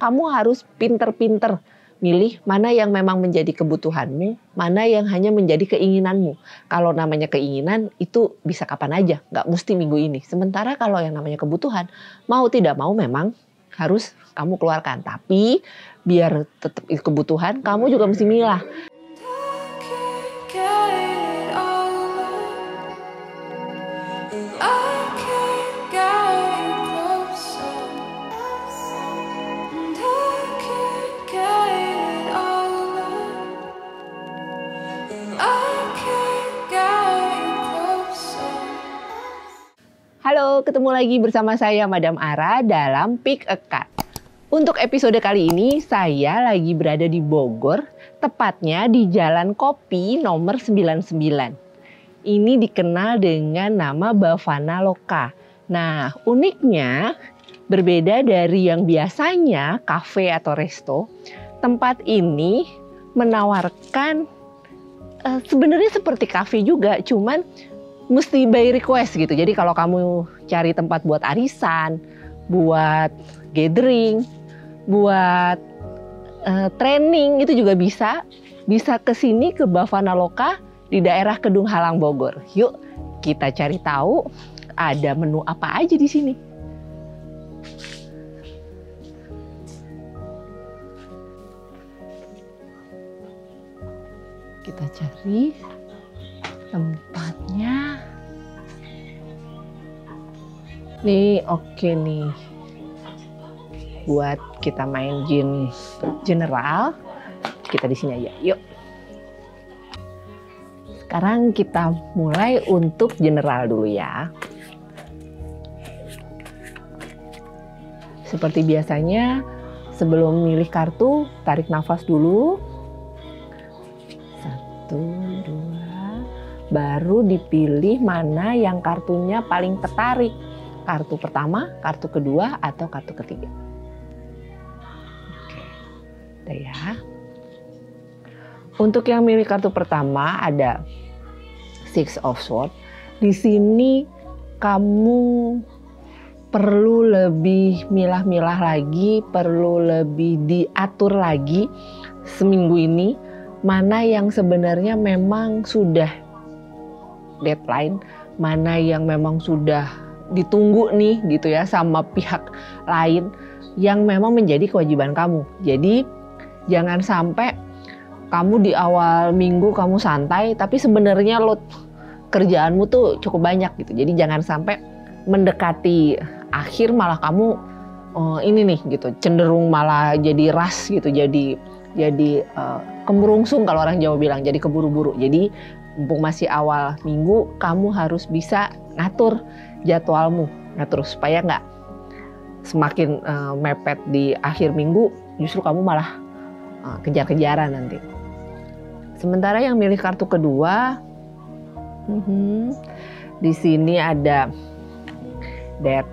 kamu harus pinter-pinter milih mana yang memang menjadi kebutuhanmu, mana yang hanya menjadi keinginanmu. Kalau namanya keinginan itu bisa kapan aja, nggak mesti minggu ini. Sementara kalau yang namanya kebutuhan, mau tidak mau memang harus kamu keluarkan. Tapi biar tetap kebutuhan, kamu juga mesti milah. Halo, ketemu lagi bersama saya Madam Ara dalam Pick a Card. Untuk episode kali ini saya lagi berada di Bogor, tepatnya di Jalan Kopi nomor 99. Ini dikenal dengan nama Bavana Loka. Nah, uniknya berbeda dari yang biasanya kafe atau resto, tempat ini menawarkan sebenarnya seperti kafe juga, cuman mesti by request gitu. Jadi kalau kamu cari tempat buat arisan, buat gathering, buat training itu juga bisa ke sini ke Bavana Loka di daerah Kedung Halang Bogor. Yuk kita cari tahu ada menu apa aja di sini. Kita cari tempatnya. Nih, oke nih. Buat kita main game general, kita di sini aja. Yuk. Sekarang kita mulai untuk general dulu ya. Seperti biasanya, sebelum milih kartu, tarik nafas dulu. 1, 2. Baru dipilih mana yang kartunya paling tertarik. Kartu pertama, kartu kedua, atau kartu ketiga. Oke, udah ya. Untuk yang milih kartu pertama ada Six of Swords. Di sini kamu perlu lebih milah-milah lagi, perlu lebih diatur lagi seminggu ini. Mana yang sebenarnya memang sudah deadline, mana yang memang sudah ditunggu nih gitu ya sama pihak lain yang memang menjadi kewajiban kamu. Jadi jangan sampai kamu di awal minggu kamu santai tapi sebenarnya load kerjaanmu tuh cukup banyak gitu. Jadi jangan sampai mendekati akhir malah kamu ini nih gitu, cenderung malah jadi rush gitu, jadi kemerungsung kalau orang Jawa bilang, jadi keburu-buru. Jadi mumpung masih awal minggu, kamu harus bisa ngatur jadwalmu, ngatur supaya nggak semakin mepet di akhir minggu, justru kamu malah kejar-kejaran nanti. Sementara yang milih kartu kedua, di sini ada Death.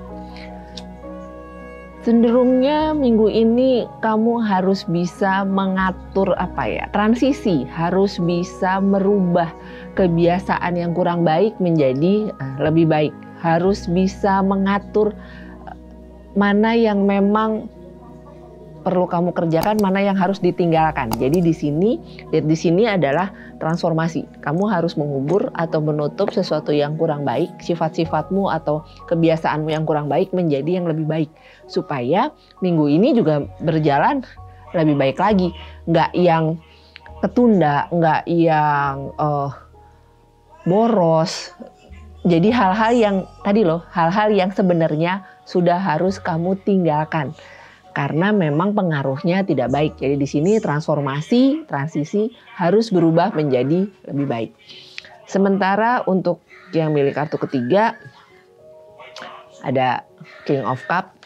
Cenderungnya minggu ini kamu harus bisa mengatur transisi, harus bisa merubah kebiasaan yang kurang baik menjadi lebih baik, harus bisa mengatur mana yang memang perlu kamu kerjakan, mana yang harus ditinggalkan. Jadi di sini adalah transformasi. Kamu harus mengubur atau menutup sesuatu yang kurang baik, sifat-sifatmu atau kebiasaanmu yang kurang baik menjadi yang lebih baik. Supaya minggu ini juga berjalan lebih baik lagi. Nggak yang ketunda, nggak yang boros. Jadi hal-hal yang sebenarnya sudah harus kamu tinggalkan. Karena memang pengaruhnya tidak baik. Jadi di sini transisi harus berubah menjadi lebih baik. Sementara untuk yang milih kartu ketiga ada King of Cup.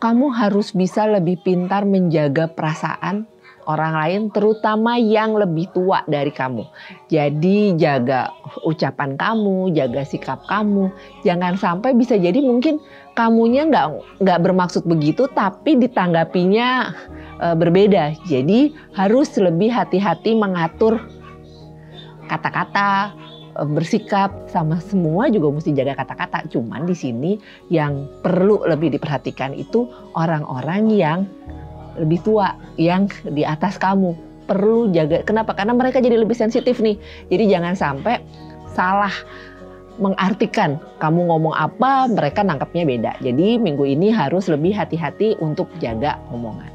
Kamu harus bisa lebih pintar menjaga perasaan orang lain, terutama yang lebih tua dari kamu. Jadi jaga ucapan kamu, jaga sikap kamu. Jangan sampai bisa jadi mungkin kamunya nggak bermaksud begitu, tapi ditanggapinya berbeda. Jadi harus lebih hati-hati mengatur kata-kata, bersikap, sama semua juga mesti jaga kata-kata. Cuman di sini yang perlu lebih diperhatikan itu orang-orang yang lebih tua, yang di atas kamu. Perlu jaga. Kenapa? Karena mereka jadi lebih sensitif nih. Jadi jangan sampai salah mengartikan kamu ngomong apa, mereka nangkapnya beda. Jadi minggu ini harus lebih hati-hati untuk jaga omongan.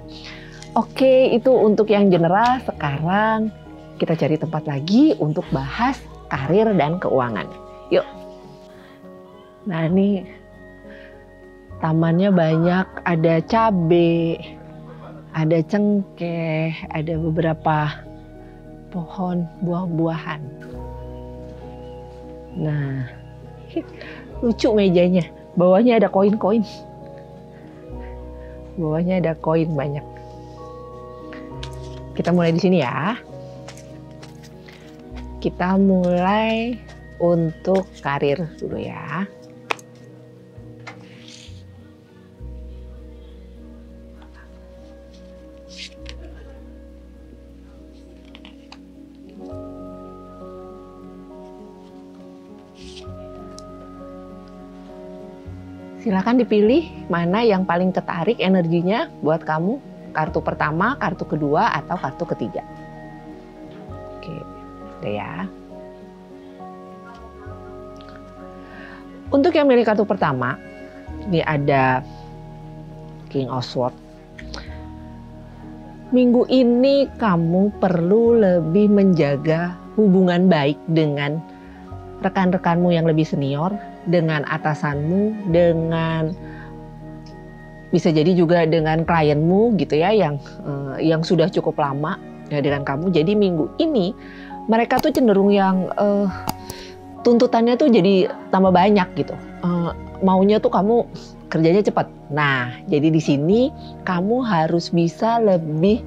Oke, itu untuk yang general. Sekarang kita cari tempat lagi untuk bahas karir dan keuangan. Yuk. Nah, ini tamannya banyak, ada cabe, ada cengkeh, ada beberapa pohon buah-buahan. Nah, lucu mejanya. Bawahnya ada koin-koin. Bawahnya ada koin banyak. Kita mulai di sini ya. Kita mulai untuk karir dulu ya. Silakan dipilih mana yang paling tertarik energinya buat kamu. Kartu pertama, kartu kedua, atau kartu ketiga. Oke, udah ya. Untuk yang milih kartu pertama, ini ada King of Swords. Minggu ini kamu perlu lebih menjaga hubungan baik dengan rekan-rekanmu yang lebih senior, dengan atasanmu, dengan bisa jadi juga dengan klienmu gitu ya, yang sudah cukup lama ya dengan kamu. Jadi minggu ini mereka tuh cenderung yang tuntutannya tuh jadi tambah banyak gitu. Maunya tuh kamu kerjanya cepat. Nah, jadi di sini kamu harus bisa lebih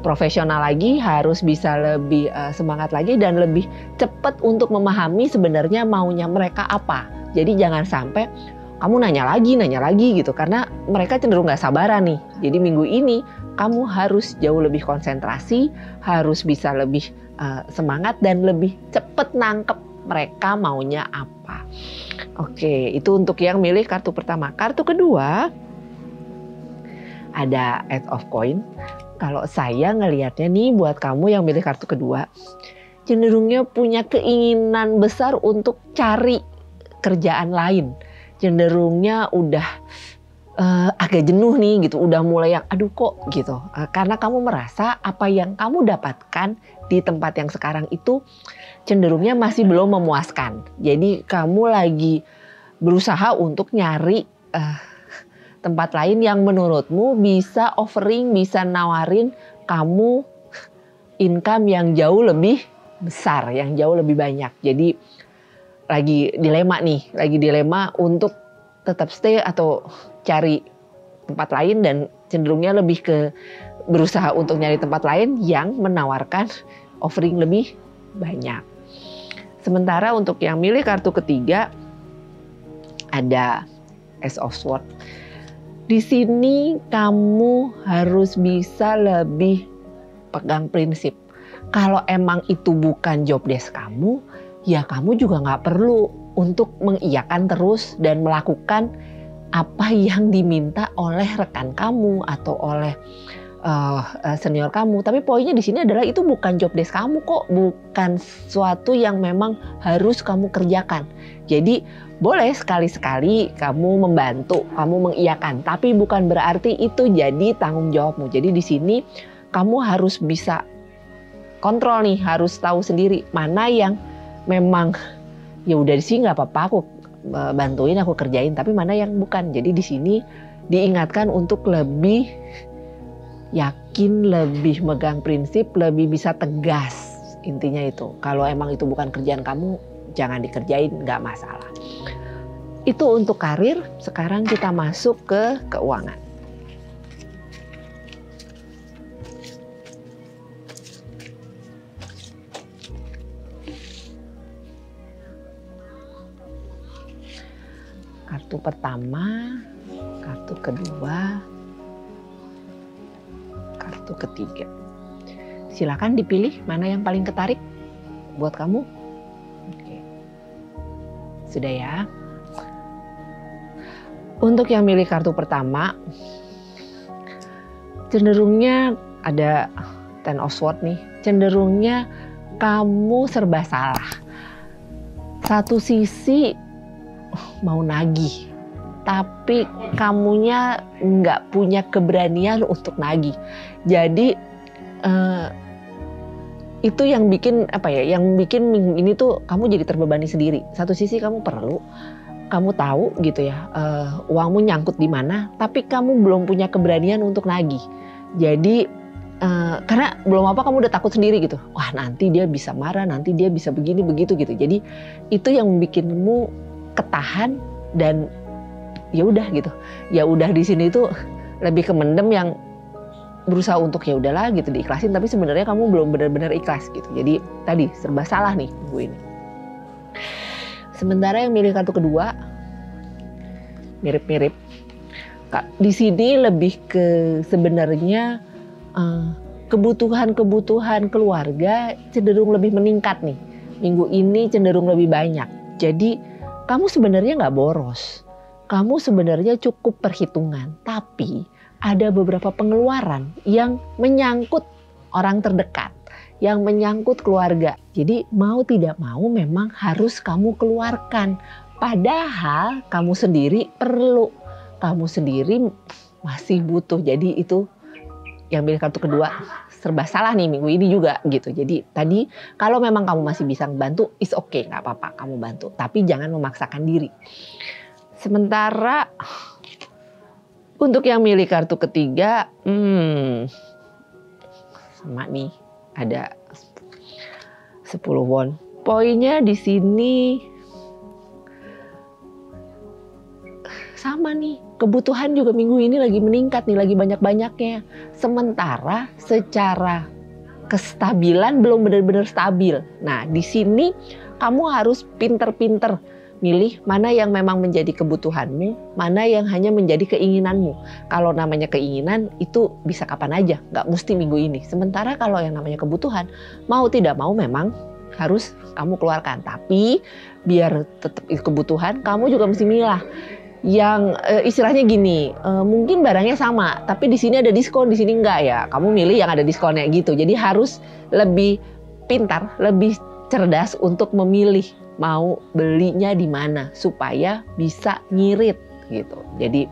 profesional lagi, harus bisa lebih semangat lagi dan lebih cepat untuk memahami sebenarnya maunya mereka apa. Jadi jangan sampai kamu nanya lagi gitu, karena mereka cenderung nggak sabaran nih. Jadi minggu ini kamu harus jauh lebih konsentrasi, harus bisa lebih semangat dan lebih cepat nangkep mereka maunya apa. Oke, itu untuk yang milih kartu pertama. Kartu kedua ada Eight of Coin. Kalau saya ngelihatnya nih buat kamu yang milih kartu kedua, cenderungnya punya keinginan besar untuk cari kerjaan lain. Cenderungnya udah agak jenuh nih gitu, udah mulai yang aduh kok gitu. Karena kamu merasa apa yang kamu dapatkan di tempat yang sekarang itu cenderungnya masih belum memuaskan. Jadi kamu lagi berusaha untuk nyari tempat lain yang menurutmu bisa offering, bisa nawarin kamu income yang jauh lebih besar, yang jauh lebih banyak. Jadi lagi dilema untuk tetap stay atau cari tempat lain, dan cenderungnya lebih ke berusaha untuk nyari tempat lain yang menawarkan offering lebih banyak. Sementara untuk yang milih kartu ketiga ada Ace of Swords. Di sini kamu harus bisa lebih pegang prinsip. Kalau emang itu bukan job desk kamu, ya kamu juga nggak perlu untuk mengiyakan terus dan melakukan apa yang diminta oleh rekan kamu atau oleh senior kamu. Tapi poinnya di sini adalah itu bukan job desk kamu kok, bukan sesuatu yang memang harus kamu kerjakan. Jadi boleh sekali-sekali kamu membantu, kamu mengiyakan, tapi bukan berarti itu jadi tanggung jawabmu. Jadi di sini kamu harus bisa kontrol nih, harus tahu sendiri mana yang memang ya udah di sini nggak apa-apa aku bantuin, aku kerjain, tapi mana yang bukan. Jadi di sini diingatkan untuk lebih yakin, lebih megang prinsip, lebih bisa tegas. Intinya itu, kalau emang itu bukan kerjaan kamu, jangan dikerjain, nggak masalah. Itu untuk karir. Sekarang kita masuk ke keuangan. Kartu pertama, kartu kedua, kartu ketiga. Silakan dipilih mana yang paling ketarik buat kamu. Sudah ya. Untuk yang milih kartu pertama, cenderungnya ada Ten of Swords nih. Cenderungnya kamu serba salah. Satu sisi mau nagih, tapi kamunya nggak punya keberanian untuk nagih. Jadi itu yang bikin yang bikin minggu ini tuh kamu jadi terbebani sendiri. Satu sisi kamu perlu, kamu tahu gitu ya, uangmu nyangkut di mana, tapi kamu belum punya keberanian untuk nagih. Jadi karena belum apa kamu udah takut sendiri gitu. Wah, nanti dia bisa marah, nanti dia bisa begini begitu gitu. Jadi itu yang bikinmu ketahan dan ya udah gitu. Ya udah di sini tuh lebih ke mendem yang berusaha untuk ya udahlah gitu diikhlasin, tapi sebenarnya kamu belum benar-benar ikhlas gitu. Jadi tadi serba salah nih minggu ini. Sementara yang milih kartu kedua mirip-mirip. Di sini lebih ke sebenarnya kebutuhan-kebutuhan keluarga cenderung lebih meningkat nih. Minggu ini cenderung lebih banyak. Jadi kamu sebenarnya nggak boros. Kamu sebenarnya cukup perhitungan. Tapi ada beberapa pengeluaran yang menyangkut orang terdekat, yang menyangkut keluarga. Jadi mau tidak mau memang harus kamu keluarkan. Padahal kamu sendiri perlu, kamu sendiri masih butuh. Jadi itu yang pilih kartu kedua serba salah nih minggu ini juga gitu. Jadi tadi kalau memang kamu masih bisa bantu, is okay, nggak apa-apa kamu bantu. Tapi jangan memaksakan diri. Sementara untuk yang milih kartu ketiga, sama nih ada 10 won. Poinnya di sini sama nih, kebutuhan juga minggu ini lagi meningkat nih, lagi banyak-banyaknya. Sementara secara kestabilan belum benar-benar stabil. Nah, di sini kamu harus pinter-pinter milih mana yang memang menjadi kebutuhanmu, mana yang hanya menjadi keinginanmu. Kalau namanya keinginan itu bisa kapan aja, nggak mesti minggu ini. Sementara kalau yang namanya kebutuhan, mau tidak mau memang harus kamu keluarkan. Tapi biar tetap kebutuhan, kamu juga mesti milah. Yang istilahnya gini, mungkin barangnya sama, tapi di sini ada diskon, di sini enggak ya. Kamu milih yang ada diskonnya gitu. Jadi harus lebih pintar, lebih cerdas untuk memilih mau belinya di mana supaya bisa ngirit gitu. Jadi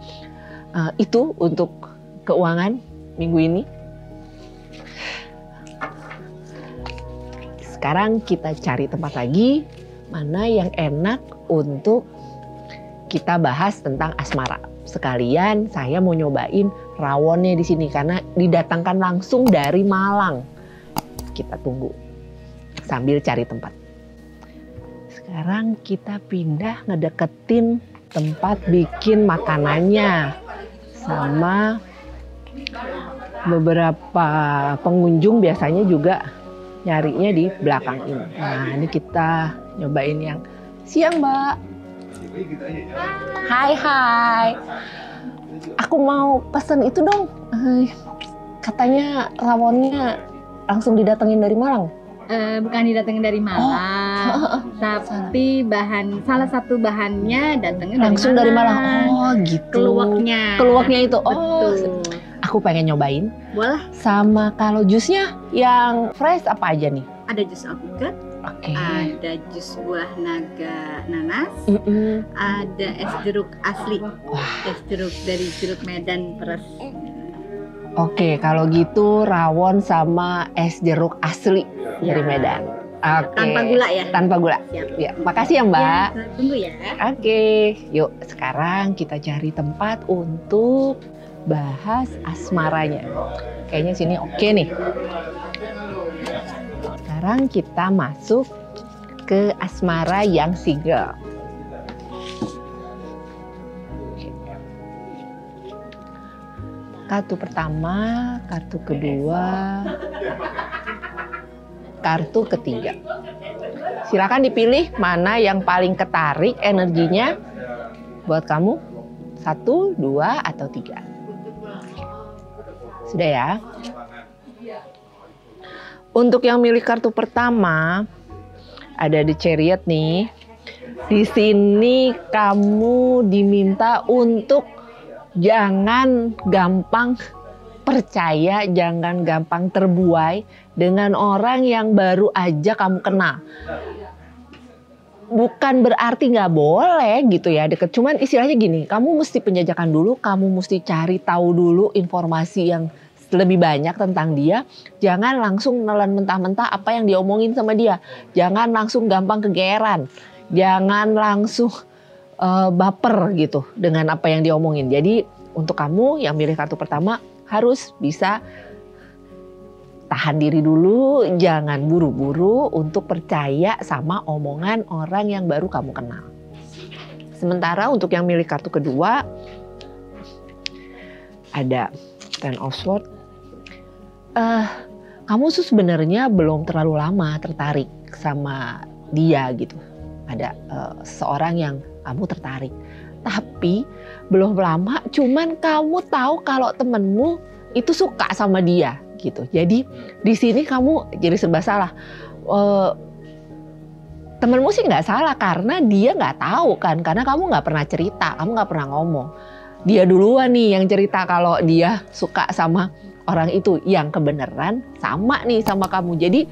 itu untuk keuangan minggu ini. Sekarang kita cari tempat lagi mana yang enak untuk kita bahas tentang asmara. Sekalian saya mau nyobain rawonnya di sini karena didatangkan langsung dari Malang. Kita tunggu sambil cari tempat. Sekarang kita pindah ngedeketin tempat bikin makanannya sama beberapa pengunjung biasanya juga nyarinya di belakang ini. Nah, ini kita nyobain yang siang, Mbak. Hai. Aku mau pesen itu dong. Katanya rawonnya langsung didatengin dari Malang. Bukan didatengin dari Malang, tapi salah satu bahannya datangnya langsung dari Malang. Oh gitu. Keluaknya itu. Oh, betul. Aku pengen nyobain. Boleh. Sama kalau jusnya yang fresh apa aja nih? Ada jus alpukat, ada jus buah naga nanas, ada es jeruk asli. Es jeruk dari jeruk Medan peres. Oke, kalau gitu rawon sama es jeruk asli dari Medan. Oke. Tanpa gula ya? Tanpa gula. Siap. Ya, makasih ya Mbak. Ya, tunggu ya. Oke, yuk sekarang kita cari tempat untuk bahas asmaranya. Kayaknya sini oke nih. Sekarang kita masuk ke asmara yang single. Kartu pertama, kartu kedua, kartu ketiga. Silakan dipilih mana yang paling ketarik energinya buat kamu. 1, 2, atau 3. Sudah ya? Untuk yang milih kartu pertama, ada The Chariot nih. Di sini kamu diminta untuk jangan gampang percaya, jangan gampang terbuai dengan orang yang baru aja kamu kenal. Bukan berarti nggak boleh gitu ya deket, cuman istilahnya gini, kamu mesti penjajakan dulu, kamu mesti cari tahu dulu informasi yang lebih banyak tentang dia. Jangan langsung nelan mentah-mentah apa yang diomongin sama dia. Jangan langsung gampang kegeeran, jangan langsung baper gitu dengan apa yang diomongin. Jadi untuk kamu yang milih kartu pertama harus bisa tahan diri dulu, jangan buru-buru untuk percaya sama omongan orang yang baru kamu kenal. Sementara untuk yang milih kartu kedua, ada Ten of Swords. Kamu tuh sebenarnya belum terlalu lama tertarik sama dia gitu. Ada seorang yang kamu tertarik, tapi belum lama. Cuman kamu tahu kalau temenmu itu suka sama dia gitu. Jadi di sini kamu jadi serba salah. Temenmu sih nggak salah karena dia nggak tahu kan, karena kamu nggak pernah cerita, kamu nggak pernah ngomong. Dia duluan nih yang cerita kalau dia suka sama orang itu yang kebenaran sama nih sama kamu. Jadi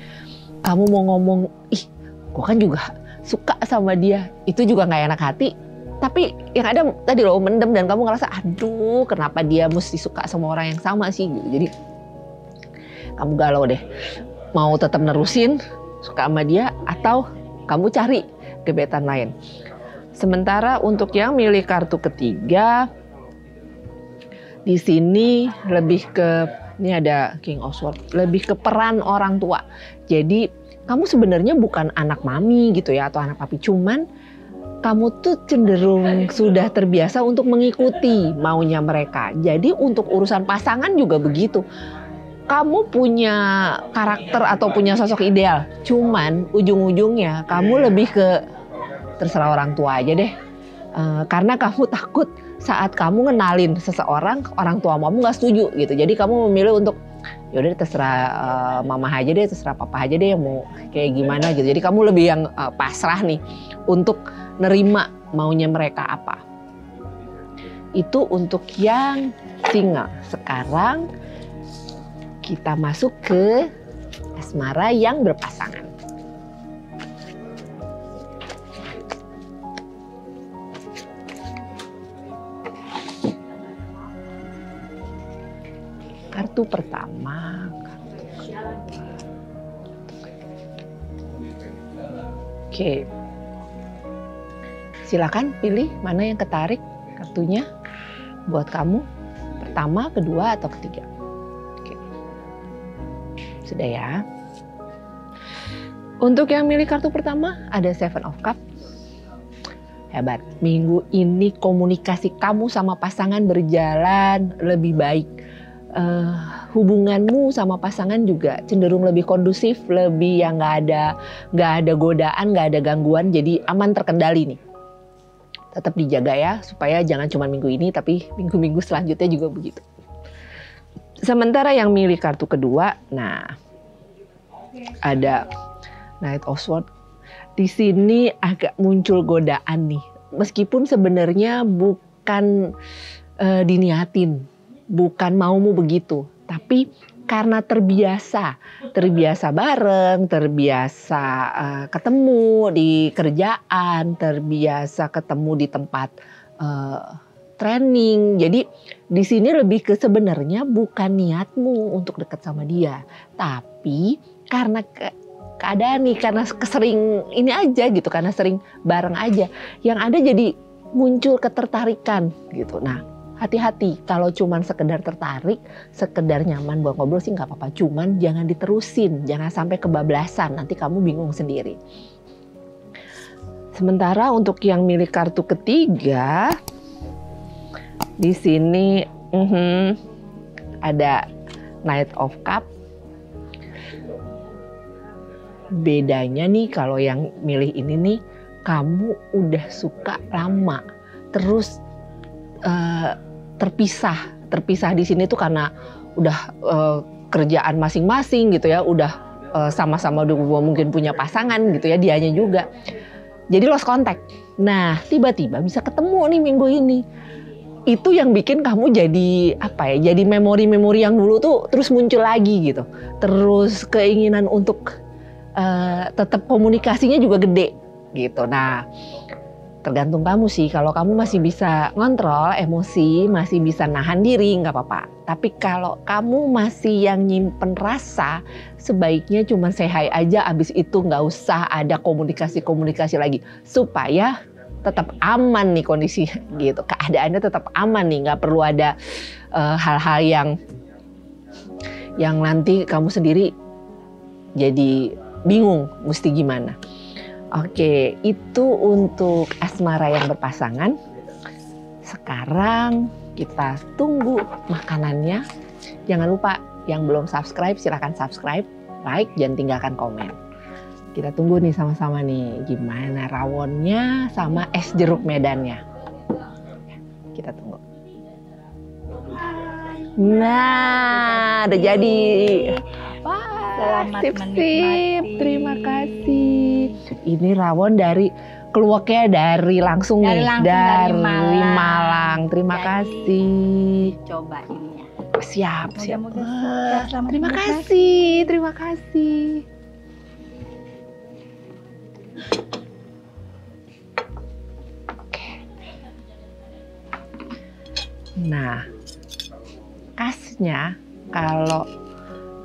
kamu mau ngomong, ih, gue kan juga suka sama dia, itu juga nggak enak hati. Tapi yang ada tadi lo mendem dan kamu ngerasa, aduh, kenapa dia mesti suka sama orang yang sama sih? Gitu. Jadi kamu galau deh, mau tetap nerusin suka sama dia atau kamu cari gebetan lain. Sementara untuk yang milih kartu ketiga, di sini lebih ke, ini ada King of Swords, lebih ke peran orang tua. Jadi kamu sebenarnya bukan anak mami gitu ya atau anak papi, cuman kamu tuh cenderung sudah terbiasa untuk mengikuti maunya mereka. Jadi untuk urusan pasangan juga begitu. Kamu punya karakter atau punya sosok ideal, cuman ujung-ujungnya kamu lebih ke terserah orang tua aja deh. Karena kamu takut saat kamu ngenalin seseorang, orang tua kamu nggak setuju gitu. Jadi kamu memilih untuk yaudah terserah mama aja deh, terserah papa aja deh yang mau kayak gimana gitu. Jadi kamu lebih yang pasrah nih untuk nerima maunya mereka apa. Itu untuk yang single. Sekarang kita masuk ke asmara yang berpasangan. Kartu pertama. Oke. Silakan pilih mana yang ketarik kartunya buat kamu. Pertama, kedua, atau ketiga. Sudah ya. Untuk yang milih kartu pertama ada Seven of Cups. Hebat. Minggu ini komunikasi kamu sama pasangan berjalan lebih baik. Hubunganmu sama pasangan juga cenderung lebih kondusif, lebih yang nggak ada godaan, nggak ada gangguan, jadi aman terkendali nih. Tetap dijaga ya supaya jangan cuma minggu ini tapi minggu-minggu selanjutnya juga begitu. Sementara yang milih kartu kedua, nah ada Knight of Swords. Di sini agak muncul godaan nih, meskipun sebenarnya bukan diniatin, bukan maumu begitu, tapi karena terbiasa bareng, terbiasa ketemu di kerjaan, terbiasa ketemu di tempat training. Jadi di sini lebih ke sebenarnya bukan niatmu untuk dekat sama dia, tapi karena keadaan nih, karena kesering ini aja gitu, karena sering bareng aja, yang ada jadi muncul ketertarikan gitu. Nah, hati-hati kalau cuman sekedar tertarik, sekedar nyaman buat ngobrol sih nggak apa-apa, cuman jangan diterusin, jangan sampai kebablasan, nanti kamu bingung sendiri. Sementara untuk yang milih kartu ketiga, di sini ada Knight of Cups. Bedanya nih kalau yang milih ini nih, kamu udah suka lama, terus terpisah di sini tuh karena udah kerjaan masing-masing gitu ya, udah sama-sama udah mungkin punya pasangan gitu ya, dianya juga. Jadi lost contact. Nah, tiba-tiba bisa ketemu nih minggu ini. Itu yang bikin kamu jadi apa ya? Jadi memori-memori yang dulu tuh terus muncul lagi gitu. Terus keinginan untuk tetap komunikasinya juga gede gitu. Nah, tergantung kamu sih. Kalau kamu masih bisa ngontrol emosi, masih bisa nahan diri, nggak apa-apa. Tapi kalau kamu masih yang nyimpen rasa, sebaiknya cuma say hi aja. Abis itu nggak usah ada komunikasi lagi, supaya tetap aman nih kondisi gitu. Keadaannya tetap aman nih, nggak perlu ada hal-hal yang nanti kamu sendiri jadi bingung mesti gimana. Oke, itu untuk asmara yang berpasangan. Sekarang kita tunggu makanannya. Jangan lupa yang belum subscribe silahkan subscribe, like, dan tinggalkan komen. Kita tunggu nih sama-sama nih gimana rawonnya sama es jeruk medannya. Kita tunggu. Nah, udah jadi. Wah, selamat sip. menikmati. Terima kasih. Ini rawon dari keluaknya langsung dari Malang. Terima kasih. Coba ini ya. Siap. Mudah-mudahan sukses. Selamat Terima menikmati. kasih. Oke. Nah, khasnya kalau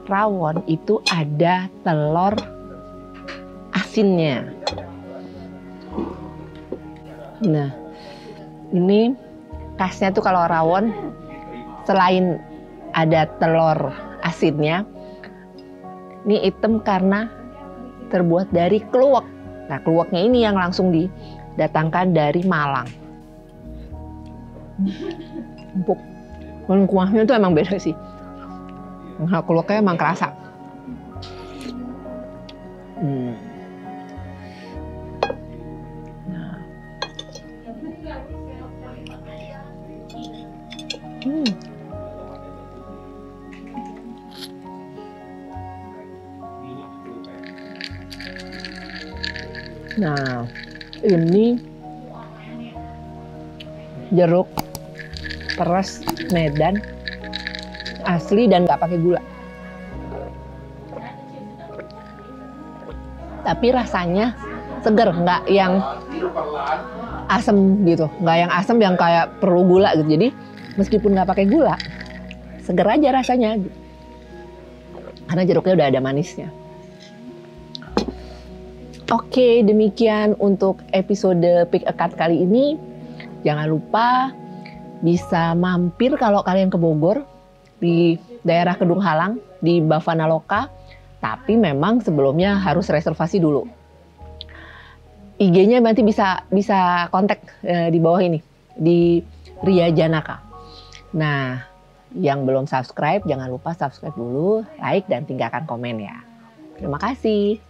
rawon itu ada telur asinnya. Nah, ini khasnya tuh kalau rawon selain ada telur asinnya, ini hitam karena terbuat dari kluwek. Nah, kluweknya ini yang langsung didatangkan dari Malang. Empuk. Kuahnya tuh emang beda sih. Kluweknya emang kerasa. Nah. Nah, ini jeruk peres Medan asli dan nggak pakai gula. Tapi rasanya seger, nggak yang asem gitu, nggak yang asem yang kayak perlu gula gitu. Jadi meskipun nggak pakai gula, seger aja rasanya, karena jeruknya udah ada manisnya. Oke, demikian untuk episode Pick a Card kali ini. Jangan lupa bisa mampir kalau kalian ke Bogor di daerah Kedung Halang di Bavana Loka. Tapi memang sebelumnya harus reservasi dulu. IG-nya nanti bisa kontak di bawah ini di Ria Janaka. Nah, yang belum subscribe jangan lupa subscribe dulu, like dan tinggalkan komen ya. Terima kasih.